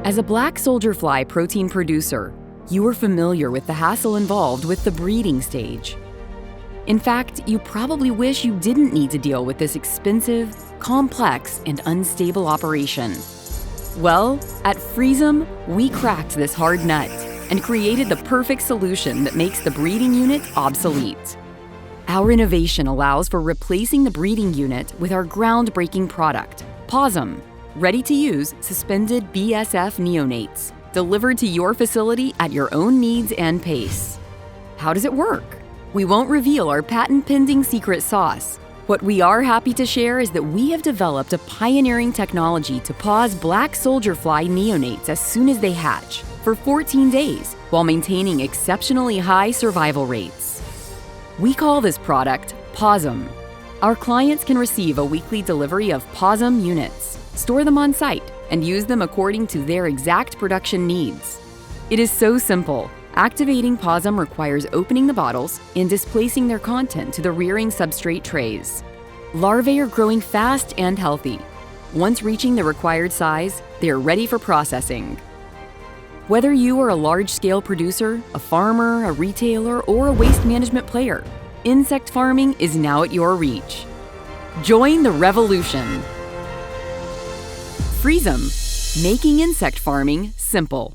As a black soldier fly protein producer, you are familiar with the hassle involved with the breeding stage. In fact, you probably wish you didn't need to deal with this expensive, complex, and unstable operation. Well, at PauseM, we cracked this hard nut and created the perfect solution that makes the breeding unit obsolete. Our innovation allows for replacing the breeding unit with our groundbreaking product, PauseM, ready-to-use suspended BSF neonates, delivered to your facility at your own needs and pace. How does it work? We won't reveal our patent-pending secret sauce. What we are happy to share is that we have developed a pioneering technology to pause black soldier fly neonates as soon as they hatch for 14 days while maintaining exceptionally high survival rates. We call this product PauseM. Our clients can receive a weekly delivery of PauseM units, store them on site, and use them according to their exact production needs. It is so simple. Activating PauseM requires opening the bottles and displacing their content to the rearing substrate trays. Larvae are growing fast and healthy. Once reaching the required size, they are ready for processing. Whether you are a large-scale producer, a farmer, a retailer, or a waste management player, insect farming is now at your reach. Join the revolution. PauseM, making insect farming simple.